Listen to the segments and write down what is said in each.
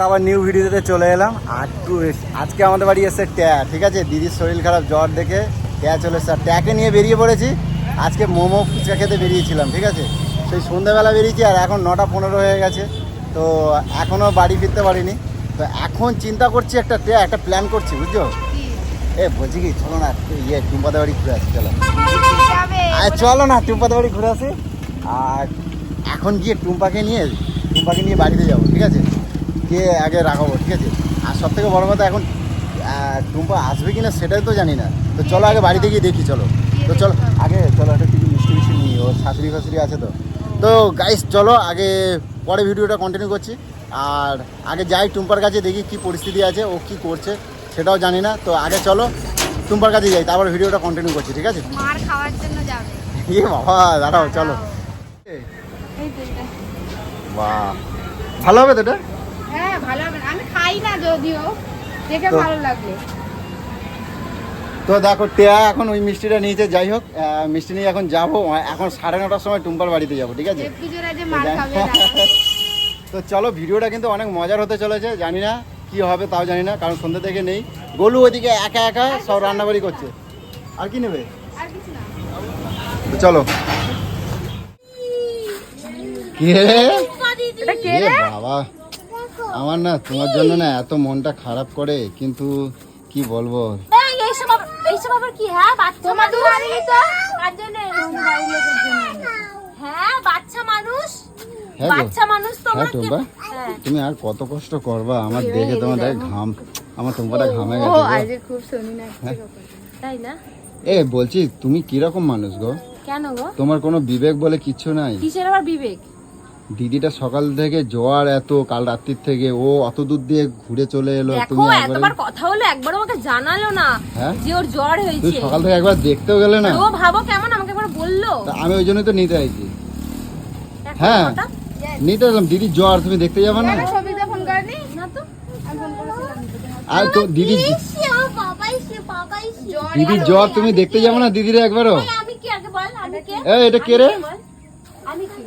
আবার নিউ ভিডিওতে চলে এলাম। আর আজকে আমাদের বাড়ি এসছে ট্যা, ঠিক আছে। দিদির শরীর খারাপ, জ্বর দেখে ট্যা চলে এসছে। আর ট্যাকে নিয়ে বেরিয়ে পড়েছি। আজকে মোমো ফুচকা খেতে বেরিয়েছিলাম, ঠিক আছে। সেই সন্ধ্যাবেলা বেরিয়েছি আর এখন 9:15 হয়ে গেছে। তো এখনও বাড়ি ফিরতে পারিনি। তো এখন চিন্তা করছি একটা প্ল্যান করছি, বুঝছো। বলছি কি, চলো না টুম্পাদের বাড়ি ঘুরে আসি, চলো। চলো না টুম্পাদের বাড়ি ঘুরে আসি। আর এখন গিয়ে টুম্পাকে নিয়ে বাড়িতে যাবো, ঠিক আছে। কে আগে রাখাবো, ঠিক আছে। আর সব থেকে বড়ো কথা, এখন টুম্পা আসবে কিনা সেটাই তো জানি না। তো চলো আগে বাড়িতে গিয়ে দেখি, চলো। তো চলো আগে, চলো একটা কিছু মিষ্টি নিই, ওর শাশুড়ি ফাশুড়ি আছে তো। তো গাইস চলো আগে, পরে ভিডিওটা কন্টিনিউ করছি। আর আগে যাই টুম্পার কাছে, দেখি কি পরিস্থিতি আছে, ও কি করছে সেটাও জানি না। তো আগে চলো টুম্পার কাছে যাই, তারপর ভিডিওটা কন্টিনিউ করছি, ঠিক আছে। মার খাওয়ার জন্য যাবে। বাবা দাঁড়াও, চলো। বাহ, ভালো হবে তো এটা? হ্যাঁ ভালো হবে। আমি খাই না যদিও, দেখে ভালো লাগলো। তো দেখো টেয়া এখন ওই মিষ্টিটা নিয়েছে। যাই হোক, মিষ্টি নিয়ে এখন যাবো। এখন 9:30টার সময় টুম্পার বাড়িতে যাবো, ঠিক আছে। তো চলো, ভিডিওটা কিন্তু অনেক মজার হতে চলেছে। জানি না কি হবে, তাও জানি না, কারণ সন্ধ্যা থেকে নেই। গোলু ওইদিকে একা একা সব রান্নাবাড়ি করছে। আর কি নেবে? তো চলো। বাবা, আমার না তোমার জন্য না এত মনটা খারাপ করে, কিন্তু কি বলবো। এইসব আবার কি? হ্যাঁ বাচ্চা মানুষ, হ্যাঁ বাচ্চা মানুষ, বাচ্চা মানুষ তোমার। তুমি আর কত কষ্ট করবা আমার দেখে, তোমার দেখে ঘাম, আমার টুম্পাটা ঘামে গেছে। খুব শুনি না, তাই না? বলছি তুমি কিরকম মানুষ গো? কেন গো? তোমার কোনো বিবেক বলে কিচ্ছু নাই? কিসের আবার বিবেক? দিদিটা সকাল থেকে জ্বর, এত কাল রাত্রির থেকে ও অত দূর দিয়ে ঘুরে চলে এলো। তুমি একবার কথা হলো, একবার আমাকে জানালো না যে ওর জ্বর হয়েছে। তুমি সকাল থেকে একবার দেখতেও গেলে না? ও ভাবো কেমন, আমাকে একবার বললো। আমি ওই জন্যই তো নিতে আইছি। হ্যাঁ নিতে এলাম, দিদির জ্বর, তুমি দেখতে যাবে না? সবিতা ফোন করেনি না তো। আর তো দিদির জ্বর, তুমি দেখতে যাবো না দিদিরা একবারও? আমি কি আগে বল, আমি কে? এটা কে রে? আমি কি?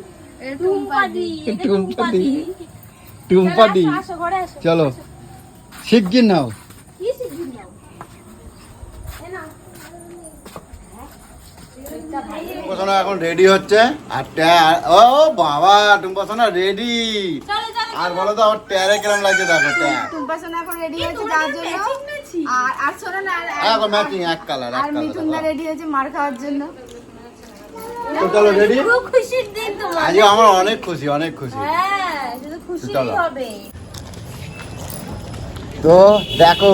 টুম্পাদি। চলো শিগগির নাও। টুম্পা এখন রেডি হচ্ছে। আর ও বাবা, টুম্পা সোনা রেডি। আর বলো তো আমার ট্যারে কেমন লাগছে, দেখো টুম্পা সোনা এখন রেডি হয়েছে যাওয়ার জন্য। আর শোনো না, এখন ম্যাচিং এক কালার। আর মিঠুনদা রেডি হয়েছে মার খাওয়ার জন্য। তো চলো রেডি। খুব খুশির দিন তোমার। আজকে আমার অনেক খুশি, অনেক খুশি। হ্যাঁ শুধু খুশি হবে। তো দেখো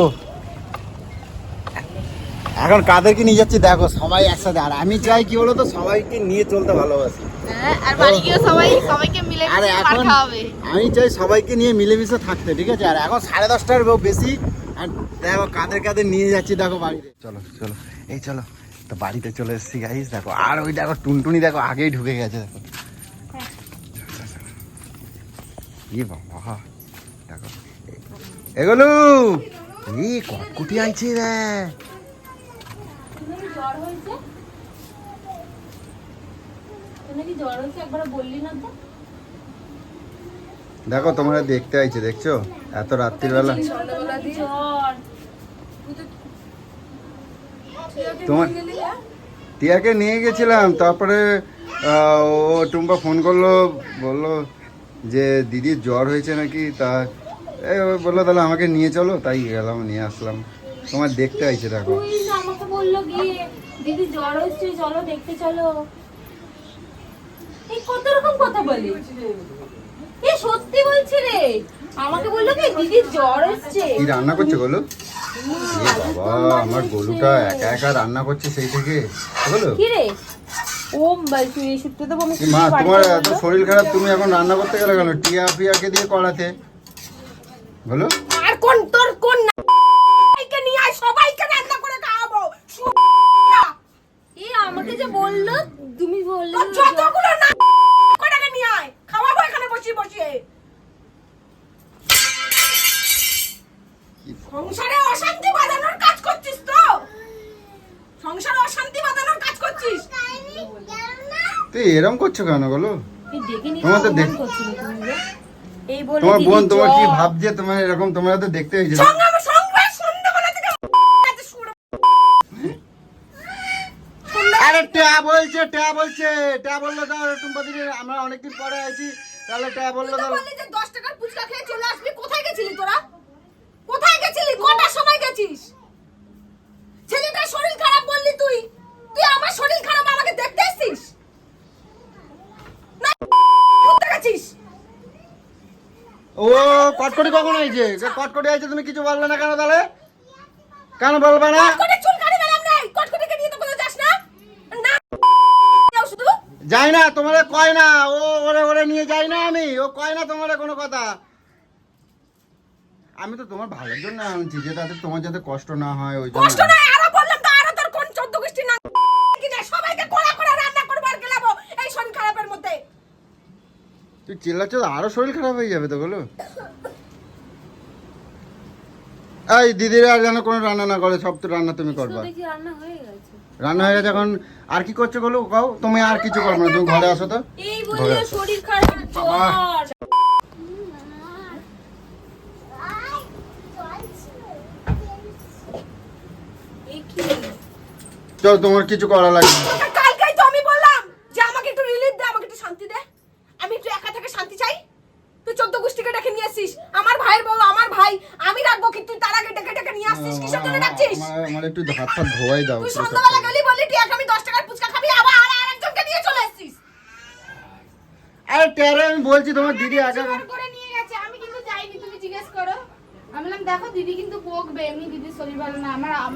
এখন কাদেরকে নিয়ে যাচ্ছি, দেখো সবাই একসাথে। আর আমি চাই কি বলো তো, সবাইকে নিয়ে চলতে ভালোবাসি। আর বাড়ি গিয়ে সবাইকে মিলে মার খাওয়াবে। আমি চাই সবাইকে নিয়ে মিলেমিশে থাকতে, ঠিক আছে। আর এখন 10:30টার বেশি। আর দেখো কাদের নিয়ে যাচ্ছি, দেখো বাড়িতে। চলো চলো, এই চলো। তো বাড়িতে চলে এসেছি গাইস, দেখো। আর ওই দেখো টুনটুনি, দেখো আগেই ঢুকে গেছে, দেখো। বাবা দেখো এগুলো কটকুটি আইছে রে। দেখো তোমরা দেখতে আইছে, দেখছো এত রাত্রির বেলা। তোমার টিয়াকে নিয়ে গেছিলাম, তারপরে ও টুম্পা ফোন করলো, বললো যে দিদির জ্বর হয়েছে নাকি। তা বললো তাহলে আমাকে নিয়ে চলো, তাই গেলাম, নিয়ে আসলাম। তোমার দেখতে আইছে, দেখো। আমাকে বললো গিয়ে দিদি জ্বর হচ্ছে, চলো দেখতে চলো। এই কত রকম কথা বলে, এ সত্যি বলছি রে। আমাকে বললো কি দিদির জ্বর হচ্ছে। কি রান্না করছে বলো? বাবা, আমার গোলুটা একা একা রান্না করছে সেই থেকে। বলো কি রে? ও তুই এই সত্যি তো বলছিস। মা তোমার এত শরীর খারাপ, তুমি এখন রান্না করতে গেলে কেন? টিয়া ফিয়াকে দিয়ে করাতে, বলো। আর কোন তোর কোন সবাইকে নিয়ে আয়, সবাইকে রান্না করে খাওয়াবো। এই আমাকে যে বললো, তুমি বললে যতগুলো না করে নিয়ে আয়, খাওয়াবো এখানে বসে বসে। সংসারে অশান্তি বাঁধানোর কাজ করছিস তো? সংসারে অশান্তি বাঁধানোর কাজ করছিস? তুই এরকম করছো কেন বলো? তুই দেখে নি তোমার তো দেখ, এই বলে তোমার বোন দিদির তোমার কি জ্বর। ভাবছে, তোমার এরকম তোমরা তো দেখতে হয়েছে। আরে ট্যা বলছে তো টুম্পা দিদি, আমরা অনেকদিন পরে আছি, তাহলে ট্যা বললো তুই তো তাহলে। বললি যে 10 টাকার ফুচকা খেয়ে চলে আসবি, কোথায় গেছিলি তোরা? কোথায় গেছিলি? কটার সময় গেছিস? ছেলেটার শরীর খারাপ বললি তুই। তুই আমার শরীর খারাপ আমাকে দেখতে এসেছিস? না ঘুরতে গেছিস? ও কটকটি কখন আইছে? কটকটি আইছে, তুমি কিছু বললে না কেন তাহলে? কেন বলবা না? কটকটি চুল কাটি মেলাম নাই। কটকটিকে নিয়ে তো কোথাও যাস না? না যাও শুধু। যাই না, তোমারে কয় না, ও ওরে নিয়ে যাই না আমি, ও কয় না তোমারে কোনো কথা। আমি তো তোমার ভালোর জন্য আনছি, যে তাতে তোমার যাতে কষ্ট না হয় ওই জন্য। কষ্ট নাই, আরো বললাম তো, আরো তোর কোন 14 গোষ্ঠী না কি না, সবাইকে কোড়া করে রান্না করব আর গেলাবো এই শরীর খারাপের মধ্যে। তুই চিল্লাচ্ছ তো আরো শরীর খারাপ হয়ে যাবে তো বলো। এই দিদিরা আর যেন কোনো রান্না না করে, সব তো রান্না তুমি করবা। দেখি রান্না হয়ে গেছে। রান্না হয়ে গেছে, এখন আর কি করছো বলো, কাও তুমি আর কিছু করবে না, তুমি ঘরে আসো তো। এই ঘরে বলে আসো। শরীর খারাপ বাবা। জ্বর। এই কি? চল, তোমার কিছু করা লাগবে না। তোকে কালকেই তো আমি বললাম যে আমাকে একটু রিলিফ দে, আমাকে একটু শান্তি দে। আমি একটু একা থেকে শান্তি চাই। তুই 14 গোষ্ঠীকে ডেকে নিয়ে আসছিস। আমার ভাইয়ের বউ আমার ভাই, আমি রাখবো, কিন্তু তুই তার আগে ডেকে ডেকে নিয়ে আসছিস, কিসের জন্য ডাকছিস? আমার একটু হাত ফাত ধোয়াই দাও। তুই সন্ধ্যাবেলা গেলি বললি তুই আমি 10 টাকার ফুচকা খাবি, আবার আরেকজনকে নিয়ে চলে আসছিস। আরে টেরে আমি বলছি তোমার দিদি আগে। জোর করে নিয়ে গেছে, আমি কিন্তু যাইনি, তুমি জিজ্ঞেস করো। আমি বললাম দেখো দিদি কিন্তু বকবে, এমনি দিদির শরীর ভালো না।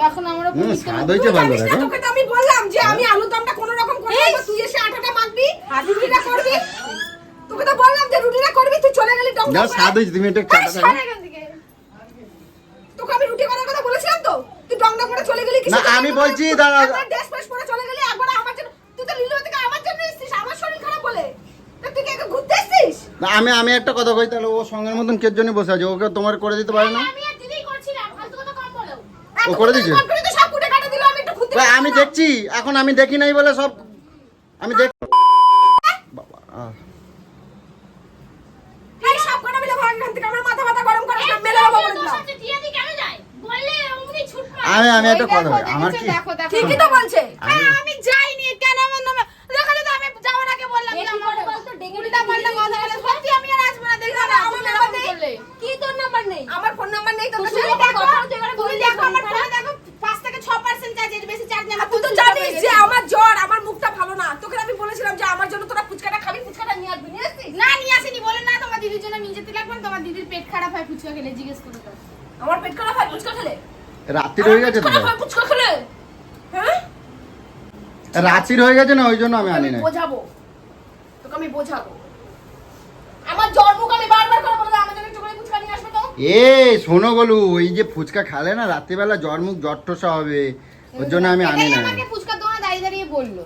এখন আমরা স্বাদ হয়েছে ভালো, জানিস না, দেখো। তোকে তো আমি বললাম যে আমি আলু দমটা কোনো রকম করে দেবো, তুই এসে আটাটা মাখবি, রুটিটা করবি। তোকে তো বললাম যে রুটিটা করবি, তুই চলে গেলি দম যা করে। স্বাদ হয়েছে, তুমি একটু চাটা সরে দেখো। এখান থেকে। তোকে আমি রুটি করার কথা বলেছিলাম তো, তুই ডং ডং করে চলে গেলি। না, আমি বলছি দাঁড়া। ড্রেস ফ্রেস পরে চলে গেলি, একবার আমার জন্য। তুই তো লিলো থেকে আমার জন্য এসেছিস, আমার শরীর খারাপ বলে। তা তুই কি একা ঘুরতে এসেছিস? না, আমি একটা কথা কই, তাহলে ও সঙ্গের মতন কের জন্য বসে আছে, ওকে তোমার করে দিতে পারে না? আমি আর দিদিই করছিলাম, ফালতু কথা কম বলো। ও করে দিয়েছে? এত করে তো সব কুটে কাটা দিল, আমি একটু ঘুরতে ওই আমি গেলাম। দেখছি, এখন আমি দেখি নাই বলে সব আমি দেখ। বাবা, এই সব কটা মিলে ভাগ এখান থেকে, আমার মাথা ব্যথা গরম করে সব মেলে দেবো বলে দিলাম। টিয়াদি কেন যায়? বললে অমনি ছুট মারে। আমি একটা ওই কথা দেখো, বলি, আমার কি দেখো, দেখো। ঠিকই তো বলছে। হ্যাঁ, আমি যাইনি, কেন আমার নামে দেখো তো, আমি যাওয়ার আগে বললাম যে আমার উল্টা পাল্টা কথা বলে সত্যি আমি আর আসবো না, দেখো না আমার তুমি নাম্বার এরকম নেই। করলে। কি তোর নাম্বার নেই? আমার ফোন নাম্বার নেই তোর কাছে। তুমি দেখো, তুমি দেখো আমার ফোনে দেখো 5 থেকে 6% চার্জ, এর বেশি চার্জ নেই আমার। তুই তো জানিস যে আমার জ্বর, আমার মুখটা ভালো না। তোকে আমি বলেছিলাম যে আমার জন্য তোরা ফুচকাটা খাবি, ফুচকাটা নিয়ে আসবি, নিয়ে আসছিস? না নিয়ে আসেনি, বলে না তোমার দিদির জন্য নিয়ে যেতে লাগবে না, তোমার দিদির পেট খারাপ হয় ফুচকা খেলে, জিজ্ঞেস করো তো। আমার পেট খারাপ হয় ফুচকা খেলে? রাত্রির হয়ে গেছে তো, আমার পেট খারাপ হয় ফুচকা খেলে? হ্যাঁ? রাত্রির হয়ে গেছে না, ওই জন্য আমি আনি আমি না। বোঝাবো, তোকে আমি বোঝাবো। আমার জ্বর মুখ আমি বারবার করে বলে আমার জন্য একটু করে ফুচকা নিয়ে আসবে তো। এ শোনো বলু, ওই যে ফুচকা খালে না রাত্রিবেলা জ্বর মুখ জ্বর টোসা হবে, ওর জন্য আমি আনি এটাই না। আমাকে ফুচকা দোকানে দাঁড়িয়ে দাঁড়িয়ে বললো।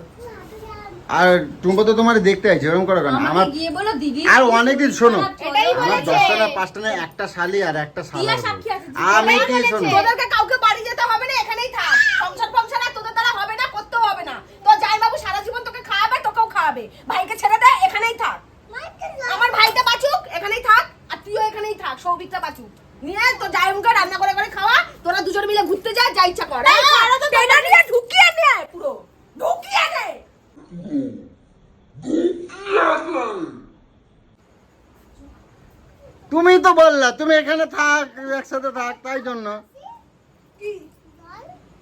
আর টুম্পা তো তোমার দেখতে আছে, এরকম করো কেন? আমার আমাকে গিয়ে বলো দিদি। আর অনেকদিন শোনো, এটাই আমার বলেছে। 10টা না 5টা না একটা শালি আর একটা শালা। দিয়া সাক্ষী আছে। আমি এটাই কি বলেছে। শোনো, তোদেরকে কাউকে বাড়ি যেতে হবে না, এখানেই থাক। সংসার ফংসার আর তোদের দ্বারা হবে না, করতেও হবে না। তো জামাইবাবু সারা জীবন তোকে খাওয়াবে, তোকেও খাওয়াবে। ভাইকে ছেড়ে দে, এখানেই থাক। আমার ভাইটা বাঁচুক, এখানেই থাক। আর তুইও এখানেই থাক, সৌভিকটা বাঁচুক। নিয়ে তো জায়মকে রান্না করে করে খাওয়া, তোরা দুজন মিলে ঘুরতে যা, যা ইচ্ছা কর। এই খাওয়া তো টেনা নিয়ে ঢুকিয়ে নে, পুরো ঢুকিয়ে নে। তুমি তো বললা তুমি এখানে থাক, একসাথে থাক, তাই জন্য কি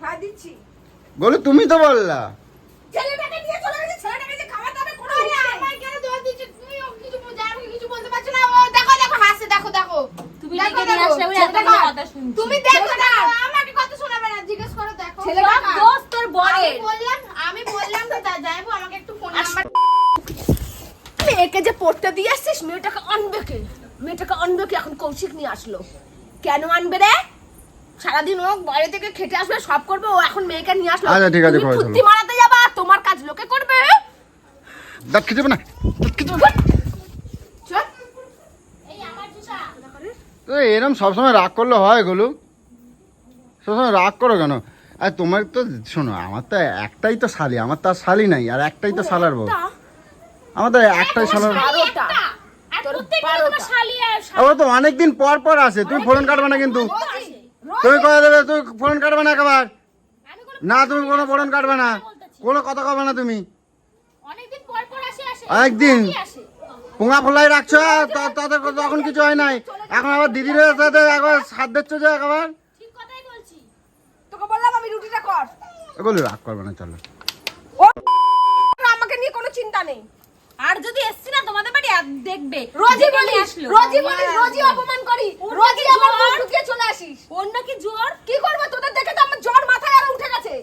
খাই দিচ্ছি? বলো, তুমি তো বললা। ছেলেটাকে নিয়ে চলে গেছে, ছেলেটাকে যে খাওয়াতে হবে কোনো আরে ইয়ে নেই। আমার কেন দোষ দিচ্ছ তুমি? ও কিছু জামাইকে কিছু বলতে পারছো না। ও দেখো দেখো হাসে, দেখো দেখো। তুমি দেখো, ডেকে নিয়ে দেখো, আসলে বলে ছেলেটা এতগুলো কার? কথা শুনছি। তুমি দেখো ছেলেটা না, কার? আমাকে কথা শোনাবে না, জিজ্ঞেস করো দেখো। ছেলেটা সব কার? দোষ তোর আমি বরের। আমি বললাম তো যাইবো আমাকে একটু ফোন নাম্বার। মেয়েকে যে পড়তে দিয়ে আসছিস, মেয়েটাকে আনবে কে? মেয়েটাকে আনবে কে? এখন কৌশিক নিয়ে আসলো। কেন আনবে রে? সারাদিন ও বাইরে থেকে খেটে আসবে, সব করবে, ও এখন মেয়েকে নিয়ে আসলো। আচ্ছা, ঠিক আছে, তুমি ঘরে চলো। ছুটি মারাতে যাবা, তোমার কাজ লোকে করবে। দাঁত খেতে না, দাঁত খেতে না। চল। এই আমার জুতা। তো এরকম সবসময় রাগ করলে হয় গোলু? সবসময় রাগ করো কেন? আর তোমার তো শোনো, আমার তো একটাই তো শালি, আমার তো আর শালি নাই, আর একটাই তো শালার বউ। আমার তো একটাই শালার। আরোটা। আর ও তো অনেকদিন পর পর আসে, তুমি ফোন কাটবে না কিন্তু, তুমি কথা দেবে, তুমি ফোন কাটবে না একবার, না তুমি কোনো ফোন কাটবে না, কোনো কথা কবে না তুমি, একদিন পোঙা ফোলাই রাখছো তাদের তখন কিছু হয় নাই, এখন আবার দিদির সাথে একবার সাথ দিচ্ছ যে একবার। তোকে বললাম আমি রুটিটা কর, এগুলো রাগ করবে না, চলো আমাকে নিয়ে কোনো চিন্তা নেই। আর যদি এসছি না তোমাদের বাড়ি আর দেখবে রোজই রোজই অপমান করি, রোজই আমার মুখ ঢুকিয়ে চলে আসিস। অন্য কি জ্বর কি করবো তোদের দেখে তো আমার জ্বর মাথায় আর উঠে গেছে।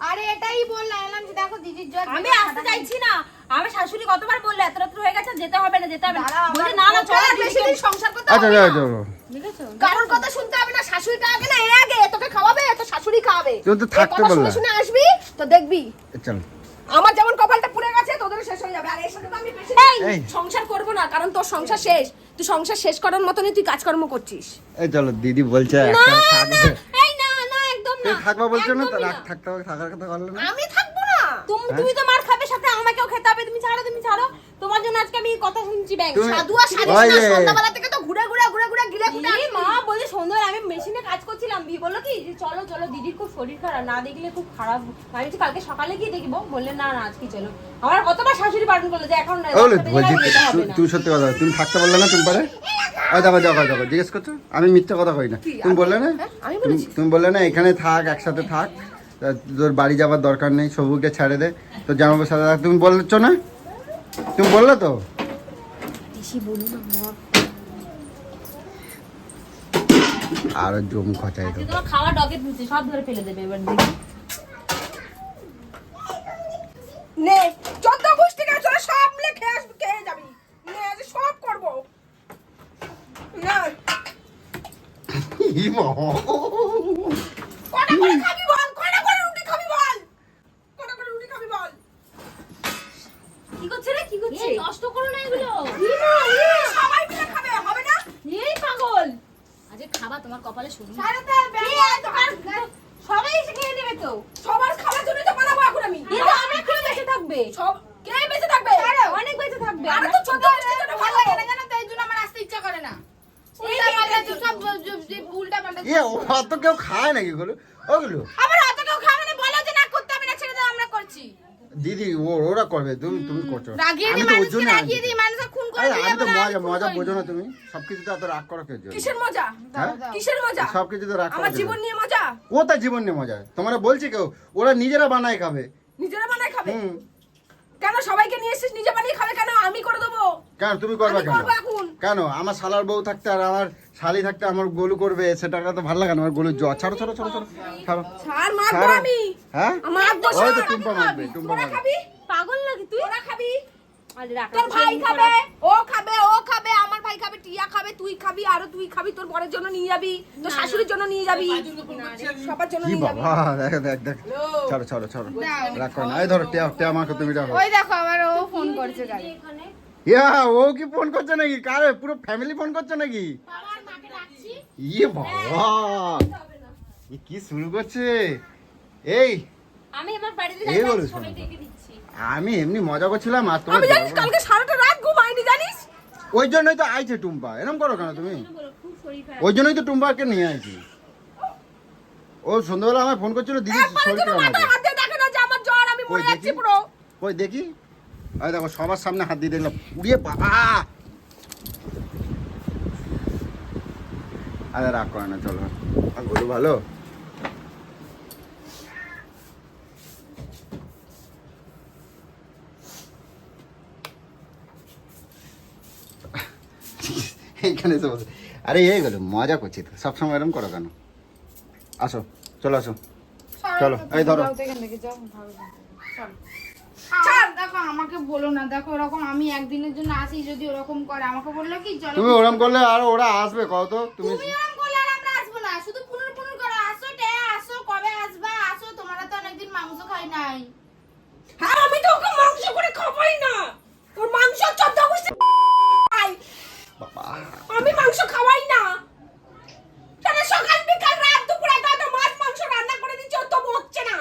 আরে এটাই বললাম যে দেখো দিদির জ্বর, আমি আসতে চাইছি না, আমার শাশুড়ি কতবার বললে এত রাত্র হয়ে গেছে যেতে হবে না যেতে হবে না, বলে না না চলো বেশি দিন সংসার করতে আচ্ছা হবে না। চলো দেখেছো কারোর কথা শুনতে হবে না, শাশুড়িটা আগে না, এ আগে তোকে খাওয়াবে, তো শাশুড়ি খাওয়াবে। তুই তো থাকতে এই কথা বললা। শুনে আসবি তো দেখবি চলো আমার যেমন কপালটা পুড়ে গেছে তোদের শেষ হয়ে যাবে। আর এর সাথে তো আমি বেশি এই। সংসার করব না, কারণ তোর সংসার শেষ, তুই সংসার শেষ করার মতনই তুই কাজকর্ম করছিস। এই চলো দিদি বলছে একটা থাকবে, এই না না একদম না, তুমি থাকবা বলছো না, তো একদমই রাগ না। থাকতে হবে, থাকার কথা বললে না। আমি থাকবো না। তুমি তো মার খাবে, সাথে আমাকেও খেতে হবে, তুমি ছাড়ো, তোমার জন্য আজকে আমি কথা শুনছি ব্যাংক। তুমি- সাধু আর সাধিস ওই না, যে- সন্ধ্যাবেলা থেকে তো ঘুরে গিলে খুঁটে এই মা বলে সন্ধ্যায় আমি মেশিনে কাজ করছিলাম, বললো কি যে চলো দিদির খুব শরীর খারাপ, না দেখলে খুব খারাপ, আমি বলছি কালকে সকালে গিয়ে দেখবো, বললে না আজকে চলো। আমার কতবার শাশুড়ি বারণ করলো যে এখন না, বলো রাস্তাতে বলছি, যেতে হবে না। তুমি সত্যি কথা বলো, তুমি থাকতে বললে না তুমি পারে, ওই দেখো জিজ্ঞেস করছো, আমি মিথ্যা কথা কই না, তুমি বললে না, আমি তুমি বললে না এখানে থাক, একসাথে থাক, তোর বাড়ি যাবার দরকার নেই, সবুকে ছেড়ে দে, তো জামাইবাবুর সাথে থাক, তুমি বলছো না, তুমি বললে তো। আরো জম খচাই আজকে দেবো। তোমার খাওয়া ডগে দিচ্ছে, সব ধরে ফেলে দেবে এবার দেখি। নে 14 গোষ্ঠী গাছ ওরা সব মিলে খেয়ে যাবি, নে আজ সব করব না। ই বাবা। কটা করে খাবি বল, কটা করে রুটি খাবি বল, কটা করে রুটি খাবি বল। কি করছে রে, কি করছে? নষ্ট করো না এগুলো, সবাই মিলে খাবে, হবে না? এই পাগল, আজকে খাবা তোমার কপালে শুনি। সবাই এসে খেয়ে নেবে তো, সবার খাবার জন্য তো বানাবো এখন আমি। কিন্তু আমরা খেয়ে বেঁচে থাকবে, সব কে বেঁচে থাকবে? অনেক বেঁচে থাকবে। আরে তো 14 গোষ্ঠীর জন্য ভালো লাগে না জানো তো, এই জন্য আমার আসতে ইচ্ছা করে না। উল্টা পাল্টা তো সব উল্টা পাল্টা। এ অত কেউ খায় নাকি ওগুলো, ওগুলো আবার অত কেউ খাবে না, বলো যে না করতে হবে না, ছেড়ে দাও, আমরা করছি। দিদি ওরা করবে, তুমি করছো না। রাগিয়ে আমি দিই তো ওর মানুষকে, জন্য রাগিয়ে দিই মানুষকে খুন করে আরে দিই। আমি তো মজা বোঝো না তুমি, সবকিছুতে এত রাগ করো কেউ? কিসের মজা? হ্যাঁ? কিসের মজা? সবকিছুতে রাগ করো আমার কেন? জীবন নিয়ে মজা? ও তার জীবন নিয়ে মজা, তোমরা বলছি কেউ, ওরা নিজেরা বানায় খাবে। নিজেরা বানায় খাবে? হুম। কেন সবাইকে নিয়ে এসেছিস নিজে বানিয়ে খাবে কেন? আমি করে দেবো। কেন তুমি করবে আমি কেন? করবো এখন। কেন আমার শালার বউ থাকতে আর আমার শালি থাকতে আমার গোলু করবে, সেটা তো ভালো লাগে না, আমার গোলু জ্বর। ছাড়ো ছাড়ো ছাড়, মারবো ছাড়ো। আমি। হ্যাঁ মারবো, ওই তো ছাড়। টুম্পা মারবে, টুম্পা তোরা মারবে। খাবি? পাগল নাকি তুই? তোরা খাবি? আরে রাখ, তোর ভাই খাবে, ও খাবে, আমার ভাই খাবে, টিয়া খাবে, তুই খাবি, আরো তুই খাবি, তোর বরের জন্য নিয়ে যাবি, তোর শাশুড়ির জন্য নিয়ে যাবি, সবার জন্য কি নিয়ে যাবি। বাবা, দেখ ছাড়ো রাগ করো না, এই ধরো টিয়া আমাকে তুমি রাখো। ওই দেখো আবার ও ফোন করছে গাড়ি। এখানে ইয়া ও কি ফোন করছে নাকি? কারে পুরো ফ্যামিলি ফোন করছে নাকি? আমার মাকে ডাকছি। ইয়ে বাবা, এ কি শুরু করছে? এই আমি আমার বাড়িতে এই যাচ্ছি, বলো সবাই শোনো। ডেকে দিচ্ছি। আমি এমনি মজা করছিলাম, আর তোমার আমি জানিস কালকে সারাটা রাত ঘুমাইনি জানিস? ওই জন্যই তো আইছে টুম্পা, এরকম করো কেন তুমি? বলো, খুব শরীর খারাপ। ওই জন্যই তো টুম্পাকে নিয়ে আইছি। ও সন্ধ্যাবেলা আমায় ফোন করছিল, দিদি একবারের শরীর জন্য কেমন মাথায় আছে? হাত দিয়ে দেখে না যে আমার জ্বর, আমি কই মরে দেখি? যাচ্ছি পুরো। ওই দেখি, ওই দেখো সবার সামনে হাত দিয়ে দেখলাম, উড়িয়ে বাবা। আরে রাগ করে না, চলো আর বলো ভালো। এইখানে এসে বসে, আরে এই গেলো মজা করছি তো, সবসময় এরকম করো কেন? আসো, চলো আসো, চলো এই ধরো। যাও তো এখান থেকে, যাও ভালো চল। ছাড়। দেখো আমাকে বলো না, দেখো ওরকম আমি একদিনের জন্য আসি, যদি ওরকম করে আমাকে বললো কি চলো। তুমি ওরম করলে আর ওরা আসবে কত? তুমি তুমি ওরকম করলে আর আমরা আসবো না, শুধু পুনর করো, আসো টে আসো, কবে আসবা আসো, তোমরা তো অনেকদিন মাংস খাই নাই। হ্যাঁ আমি তো ওকে মাংস করে খাবই না, তোর মাংস 14 গোষ্ঠী খাই, বাবা, আমি মাংস খাওয়াই না। সারা সকাল বিকাল রাত দুপুর এত মাছ মাংস রান্না করে দিচ্ছি, ও তবু হচ্ছে না।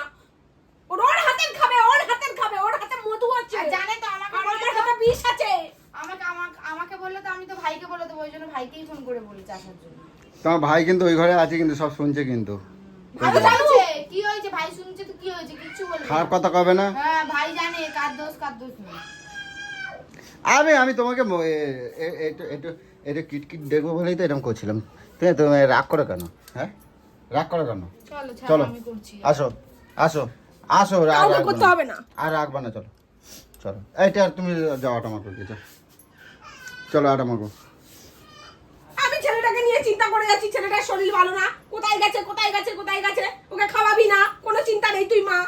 ওর হাতের খাবে, ওর হাতে মধু আছে, আর জানে তো আমাকে আমার বললে তো- হাতে বিষ আছে। আমাকে বললে তো আমি তো তোমার ভাই কিন্তু ওই ঘরে আছে, কিন্তু সব শুনছে কিন্তু। ভালো জানছে কি হয়েছে, ভাই শুনছে তো কি হয়েছে, কিচ্ছু বলবে না। খারাপ কথা কবে না। হ্যাঁ ভাই জানে কার দোষ নেই। আমি তোমাকে একটু কিটকিট দেখবো বলেই তো এরকম করছিলাম। তুমি রাগ করো কেন? হ্যাঁ, রাগ করো কেন? চলো চলো আমি করছি। আসো আসো আসো, কাউকে করতে হবে না। আর রাখবা না, চলো চলো। এইটা তুমি যাও আটা মাখো, চলো আটা মাখো। আমি ছেলেটাকে নিয়ে চিন্তা করে যাচ্ছি, ছেলেটার শরীর ভালো না, কোথায় গেছে কোথায় গেছে কোথায় গেছে, ওকে খাওয়াবি না, কোনো চিন্তা নেই তুই মা।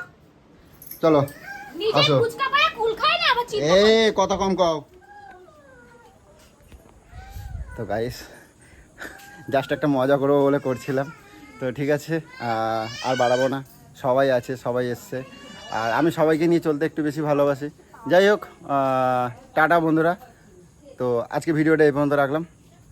চলো নিজে আসো। ফুচকা পায় কুল খায় না, আবার চিন্তা এ কথা কম কও। তো গাইস, জাস্ট একটা মজা করবো বলে করছিলাম, তো ঠিক আছে, আর বাড়াবো না। সবাই আছে, সবাই এসছে, আর আমি সবাইকে নিয়ে চলতে একটু বেশি ভালোবাসি। যাই হোক, টাটা বন্ধুরা। তো আজকে ভিডিওটা এই পর্যন্ত রাখলাম।